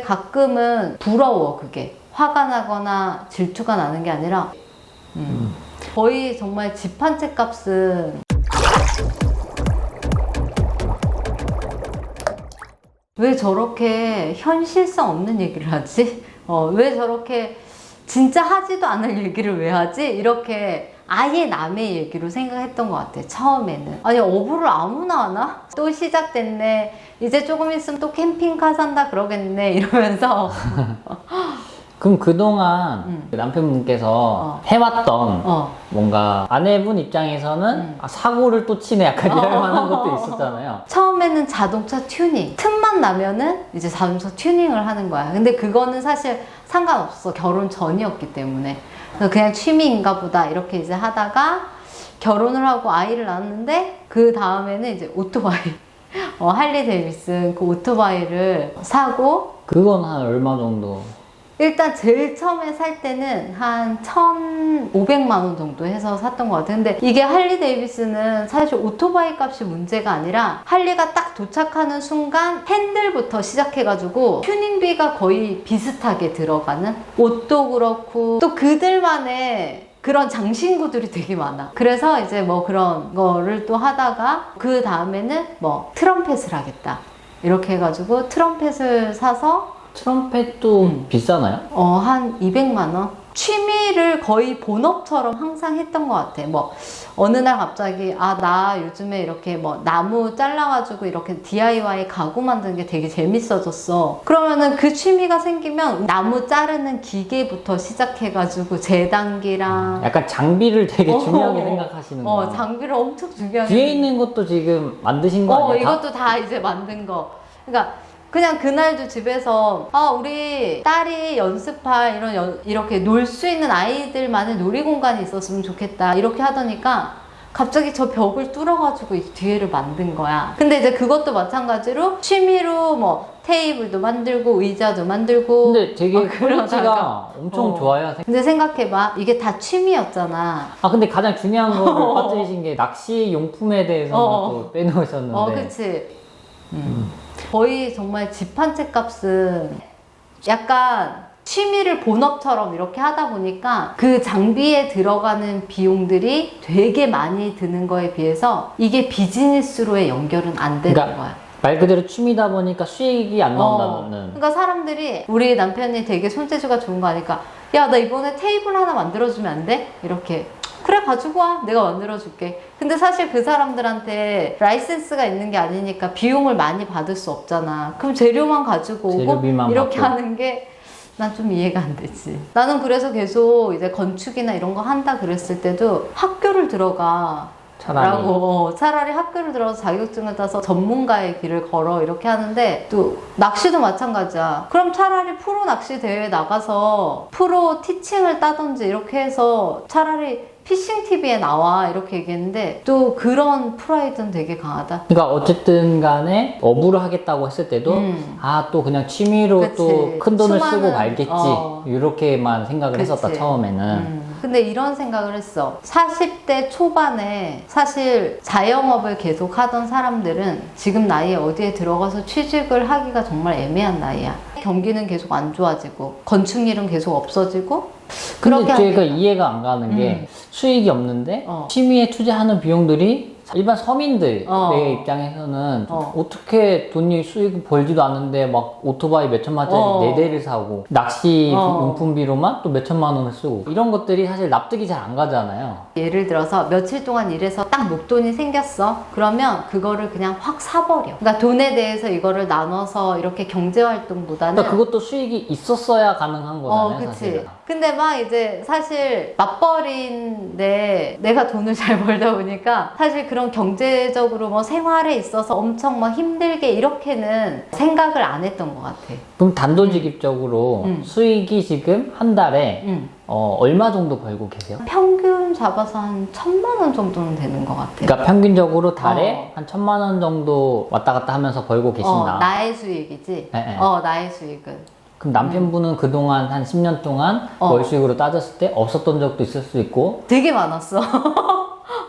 가끔은 부러워. 그게 화가 나거나 질투가 나는 게 아니라 거의 정말 집 한 채 값은 왜 저렇게 현실성 없는 얘기를 하지? 왜 저렇게 진짜 하지도 않을 얘기를 왜 하지? 이렇게 아예 남의 얘기로 생각했던 것 같아. 처음에는. 아니 어부를 아무나 하나? 또 시작됐네. 이제 조금 있으면 또 캠핑카 산다 그러겠네 이러면서 그럼 그동안 남편분께서 해왔던 뭔가 아내분 입장에서는 사고를 또 치네 약간 이럴 만한 것도 있었잖아요. 처음에는 자동차 튜닝 틈만 나면은 이제 자동차 튜닝을 하는 거야. 근데 그거는 사실 상관없어. 결혼 전이었기 때문에 그래서 그냥 취미인가 보다 이렇게 이제 하다가 결혼을 하고 아이를 낳았는데 그 다음에는 이제 오토바이 할리 데이비슨 그 오토바이를 사고. 그건 한 얼마 정도? 일단 제일 처음에 살 때는 한 1,500만 원 정도 해서 샀던 것 같아요. 근데 이게 할리 데이비스는 사실 오토바이 값이 문제가 아니라 할리가 딱 도착하는 순간 핸들부터 시작해가지고 튜닝비가 거의 비슷하게 들어가는, 옷도 그렇고 또 그들만의 그런 장신구들이 되게 많아. 그래서 이제 뭐 그런 거를 또 하다가 그 다음에는 뭐 트럼펫을 하겠다 이렇게 해가지고 트럼펫을 사서. 트럼펫도 비싸나요? 한 200만 원? 취미를 거의 본업처럼 항상 했던 것 같아. 뭐 어느 날 갑자기 나 요즘에 이렇게 뭐 나무 잘라가지고 이렇게 DIY 가구 만드는 게 되게 재밌어졌어. 그러면은 그 취미가 생기면 나무 자르는 기계부터 시작해가지고 재단기랑 약간 장비를 되게 중요하게 생각하시는 거예요. 장비를 엄청 중요하게. 뒤에 있는 것도 지금 만드신 거 아니에요? 이것도 다 이제 만든 거. 그러니까 그냥 그날도 집에서 우리 딸이 연습할 이렇게 놀 수 있는 아이들만의 놀이공간이 있었으면 좋겠다 이렇게 하더니까 갑자기 저 벽을 뚫어가지고 이 뒤에를 만든 거야. 근데 이제 그것도 마찬가지로 취미로 뭐 테이블도 만들고 의자도 만들고. 근데 되게 퀄리티가 엄청 좋아요. 근데 생각해봐, 이게 다 취미였잖아. 근데 가장 중요한 거를 빠뜨리신 게 낚시 용품에 대해서는 또 빼놓으셨는데. 그치. 거의 정말 집 한 채 값은 약간 취미를 본업처럼 이렇게 하다 보니까 그 장비에 들어가는 비용들이 되게 많이 드는 거에 비해서 이게 비즈니스로의 연결은 안 되는 거야. 말 그대로 취미다 보니까 수익이 안 나온다는. 그러니까 사람들이 우리 남편이 되게 손재주가 좋은 거 아니까 야, 나 이번에 테이블 하나 만들어주면 안 돼? 이렇게. 그래, 가지고 와. 내가 만들어줄게. 근데 사실 그 사람들한테 라이센스가 있는 게 아니니까 비용을 많이 받을 수 없잖아. 그럼 재료만 가지고 오고 재료비만 이렇게 받고. 하는 게 난 좀 이해가 안 되지. 나는 그래서 계속 이제 건축이나 이런 거 한다 그랬을 때도 학교를 들어가. 차라리 학교를 들어서 자격증을 따서 전문가의 길을 걸어 이렇게 하는데, 또 낚시도 마찬가지야. 그럼 차라리 프로 낚시 대회에 나가서 프로 티칭을 따든지 이렇게 해서 차라리 피싱 TV에 나와 이렇게 얘기했는데, 또 그런 프라이드는 되게 강하다. 그러니까 어쨌든 간에 어부를 하겠다고 했을 때도 또 그냥 취미로 그치. 또 큰 돈을 쓰고 말겠지 이렇게만 생각을 그치. 했었다 처음에는. 근데 이런 생각을 했어. 40대 초반에 사실 자영업을 계속 하던 사람들은 지금 나이에 어디에 들어가서 취직을 하기가 정말 애매한 나이야. 경기는 계속 안 좋아지고 건축일은 계속 없어지고. 근데 제가 이해가 안 가는 게 수익이 없는데 취미에 투자하는 비용들이 일반 서민들의 입장에서는 어떻게 돈이 수익을 벌지도 않는데 막 오토바이 몇천만짜리 4대를 사고 낚시 용품비로만 또 몇천만 원을 쓰고, 이런 것들이 사실 납득이 잘 안 가잖아요. 예를 들어서 며칠 동안 일해서 딱 목돈이 생겼어. 그러면 그거를 그냥 확 사버려. 그러니까 돈에 대해서 이거를 나눠서 이렇게 경제활동보다는. 그러니까 그것도 수익이 있었어야 가능한 거잖아요. 그치. 사실은. 근데 막 이제 사실 맞벌이인데 내가 돈을 잘 벌다 보니까 사실 그런 경제적으로 뭐 생활에 있어서 엄청 막 힘들게 이렇게는 생각을 안 했던 것 같아. 그럼 단도직입적으로 수익이 지금 한 달에 얼마 정도 벌고 계세요? 평균 잡아서 한 1,000만 원 정도는 되는 것 같아. 그러니까 평균적으로 달에 한 1,000만 원 정도 왔다 갔다 하면서 벌고 계신다. 나의 수익이지. 네. 나의 수익은. 그럼 남편분은 그동안 한 10년 동안 월 수익으로 따졌을 때 없었던 적도 있을 수 있고. 되게 많았어.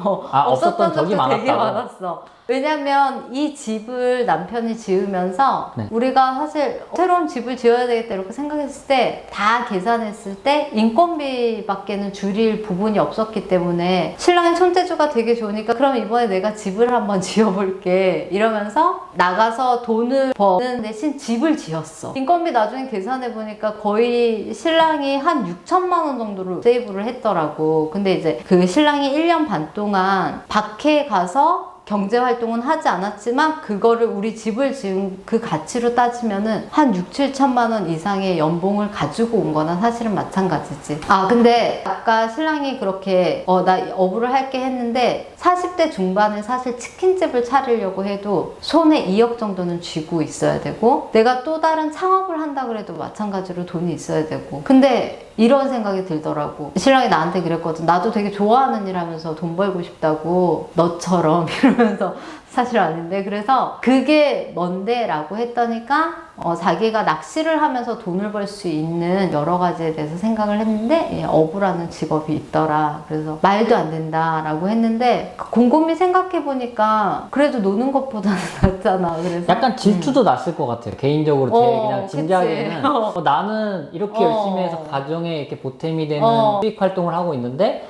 없었던 적이 많았다고? 되게 많았어. 왜냐면 이 집을 남편이 지으면서 네. 우리가 사실 새로운 집을 지어야 되겠다 이렇게 생각했을 때 다 계산했을 때 인건비밖에는 줄일 부분이 없었기 때문에 신랑의 손재주가 되게 좋으니까 그럼 이번에 내가 집을 한번 지어볼게 이러면서 나가서 돈을 버는 대신 집을 지었어. 인건비 나중에 계산해보니까 거의 신랑이 한 6천만 원 정도로 세이브를 했더라고. 근데 이제 그 신랑이 1년 반 동안 밖에 가서 경제활동은 하지 않았지만 그거를 우리 집을 지은 그 가치로 따지면은 한 6, 7천만 원 이상의 연봉을 가지고 온 거나 사실은 마찬가지지. 아 근데 아까 신랑이 그렇게 나 어부를 할게 했는데 40대 중반에 사실 치킨집을 차리려고 해도 손에 2억 정도는 쥐고 있어야 되고 내가 또 다른 창업을 한다 그래도 마찬가지로 돈이 있어야 되고 근데 이런 생각이 들더라고. 신랑이 나한테 그랬거든. 나도 되게 좋아하는 일 하면서 돈 벌고 싶다고 너처럼 이러면서 사실 아닌데 그래서 그게 뭔데? 라고 했더니까 자기가 낚시를 하면서 돈을 벌 수 있는 여러 가지에 대해서 생각을 했는데 어부라는 직업이 있더라. 그래서 말도 안 된다 라고 했는데 곰곰이 생각해보니까 그래도 노는 것보다는 낫잖아. 그래서 약간 질투도 났을 것 같아요. 개인적으로 제 그냥 짐작에는 나는 이렇게 열심히 해서 가정에 이렇게 보탬이 되는 수익 활동을 하고 있는데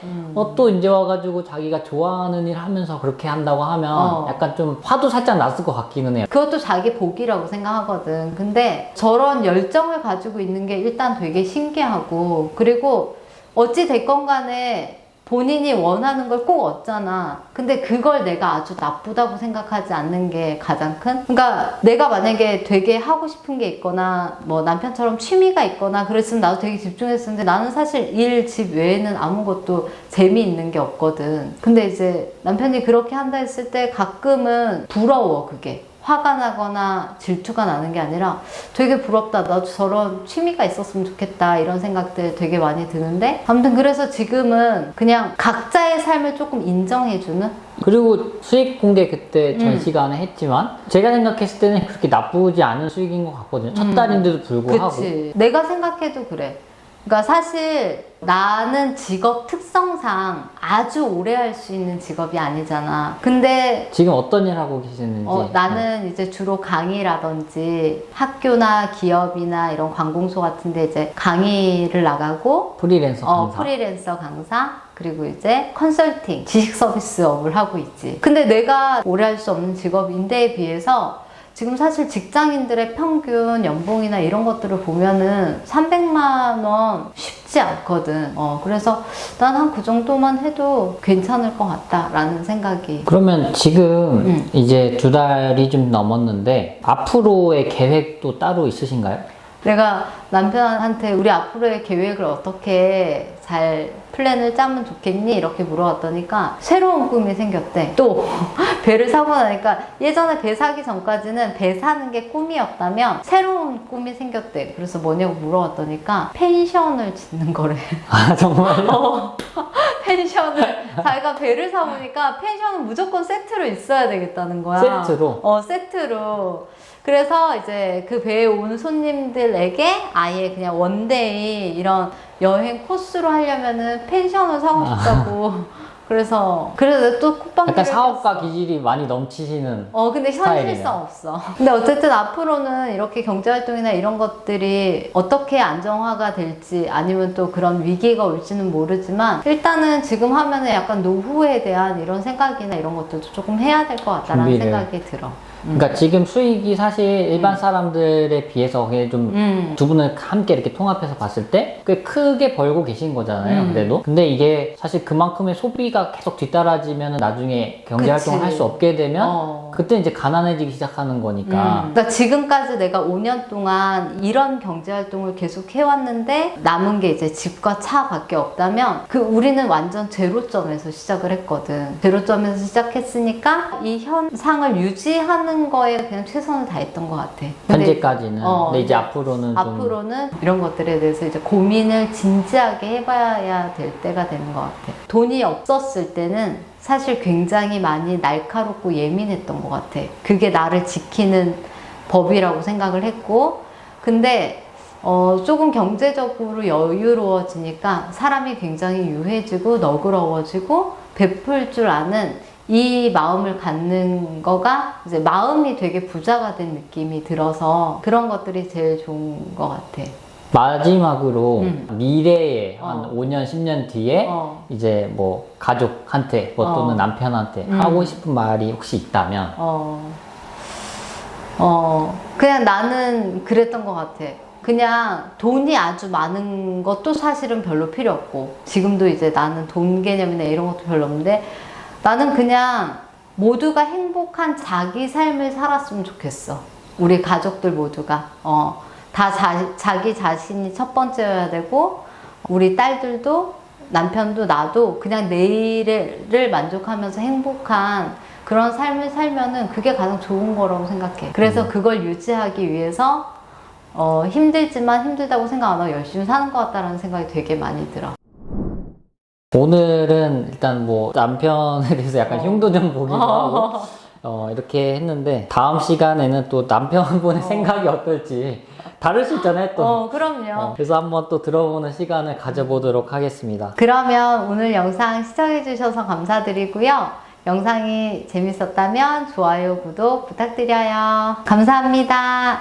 또 이제 와가지고 자기가 좋아하는 일 하면서 그렇게 한다고 하면 약간 좀 화도 살짝 났을 것 같기는 해요. 그것도 자기 복이라고 생각하거든. 근데 저런 열정을 가지고 있는 게 일단 되게 신기하고 그리고 어찌 됐건 간에 본인이 원하는 걸 꼭 얻잖아. 근데 그걸 내가 아주 나쁘다고 생각하지 않는 게 가장 큰? 그러니까 내가 만약에 되게 하고 싶은 게 있거나 뭐 남편처럼 취미가 있거나 그랬으면 나도 되게 집중했었는데 나는 사실 일, 집 외에는 아무것도 재미있는 게 없거든. 근데 이제 남편이 그렇게 한다 했을 때 가끔은 부러워 그게. 화가 나거나 질투가 나는 게 아니라 되게 부럽다. 나도 저런 취미가 있었으면 좋겠다. 이런 생각들 되게 많이 드는데 아무튼 그래서 지금은 그냥 각자의 삶을 조금 인정해주는 그리고 수익 공개 그때 전 시간에 했지만 제가 생각했을 때는 그렇게 나쁘지 않은 수익인 것 같거든요. 첫 달인데도 불구하고. 그치. 내가 생각해도 그래. 그러니까 사실 나는 직업 특성상 아주 오래 할 수 있는 직업이 아니잖아. 근데 지금 어떤 일 하고 계시는지. 나는 이제 주로 강의라든지 학교나 기업이나 이런 관공서 같은데 이제 강의를 나가고 프리랜서 강사. 프리랜서 강사 그리고 이제 컨설팅 지식 서비스업을 하고 있지. 근데 내가 오래 할 수 없는 직업인데에 비해서 지금 사실 직장인들의 평균 연봉이나 이런 것들을 보면은 300만 원 쉽지 않거든. 그래서 난 한 그 정도만 해도 괜찮을 것 같다라는 생각이. 그러면 지금 이제 2달이 좀 넘었는데 앞으로의 계획도 따로 있으신가요? 내가 남편한테 우리 앞으로의 계획을 어떻게 잘 플랜을 짜면 좋겠니? 이렇게 물어봤더니까 새로운 꿈이 생겼대. 또 배를 사고 나니까 예전에 배 사기 전까지는 배 사는 게 꿈이었다면 새로운 꿈이 생겼대. 그래서 뭐냐고 물어봤더니까 펜션을 짓는 거래. 아 정말요? 펜션을 자기가 배를 사보니까 펜션은 무조건 세트로 있어야 되겠다는 거야. 세트로? 세트로. 그래서 이제 그 배에 온 손님들에게 아예 그냥 원데이 이런 여행 코스로 하려면은 펜션을 사고 싶다고. 그래서 또 쿠팡 약간 사업가 기질이 많이 넘치시는 근데 스타일이네요. 현실성 없어. 근데 어쨌든 앞으로는 이렇게 경제활동이나 이런 것들이 어떻게 안정화가 될지 아니면 또 그런 위기가 올지는 모르지만 일단은 지금 하면은 약간 노후에 대한 이런 생각이나 이런 것들도 조금 해야 될 것 같다라는 생각이 들어. 그러니까 지금 수익이 사실 일반 사람들에 비해서 그냥 좀 두 분을 함께 이렇게 통합해서 봤을 때 꽤 크게 벌고 계신 거잖아요. 그래도. 근데 이게 사실 그만큼의 소비가 계속 뒤따라지면 나중에 경제활동을 할 수 없게 되면 그때 이제 가난해지기 시작하는 거니까. 그러니까 지금까지 내가 5년 동안 이런 경제활동을 계속 해왔는데 남은 게 이제 집과 차밖에 없다면 우리는 완전 제로점에서 시작을 했거든. 제로점에서 시작했으니까 이 현상을 유지하는 거에 그냥 최선을 다했던 것 같아. 현재까지는. 근데 이제 앞으로는 이런 것들에 대해서 이제 고민을 진지하게 해봐야 될 때가 되는 것 같아. 돈이 없었을 때는 사실 굉장히 많이 날카롭고 예민했던 것 같아. 그게 나를 지키는 법이라고 생각을 했고, 근데 조금 경제적으로 여유로워지니까 사람이 굉장히 유해지고 너그러워지고 베풀 줄 아는 이 마음을 갖는 거가 이제 마음이 되게 부자가 된 느낌이 들어서 그런 것들이 제일 좋은 것 같아. 마지막으로 미래에 한 5년, 10년 뒤에 이제 뭐 가족한테 뭐 또는 남편한테 하고 싶은 말이 혹시 있다면? 그냥 나는 그랬던 것 같아. 그냥 돈이 아주 많은 것도 사실은 별로 필요 없고, 지금도 이제 나는 돈 개념이나 이런 것도 별로 없는데, 나는 그냥 모두가 행복한 자기 삶을 살았으면 좋겠어. 우리 가족들 모두가. 다 자기 자신이 첫 번째여야 되고, 우리 딸들도 남편도 나도 그냥 내일을 만족하면서 행복한 그런 삶을 살면은 그게 가장 좋은 거라고 생각해. 그래서 그걸 유지하기 위해서 힘들지만 힘들다고 생각 안 하고 열심히 사는 것 같다는 생각이 되게 많이 들어. 오늘은 일단 뭐 남편에 대해서 약간 흉도 좀 보기도 하고 이렇게 했는데, 다음 시간에는 또 남편분의 생각이 어떨지 다를 수 있잖아요, 또. 그럼요. 그래서 한번 또 들어보는 시간을 가져보도록 하겠습니다. 그러면 오늘 영상 시청해주셔서 감사드리고요. 영상이 재밌었다면 좋아요, 구독 부탁드려요. 감사합니다.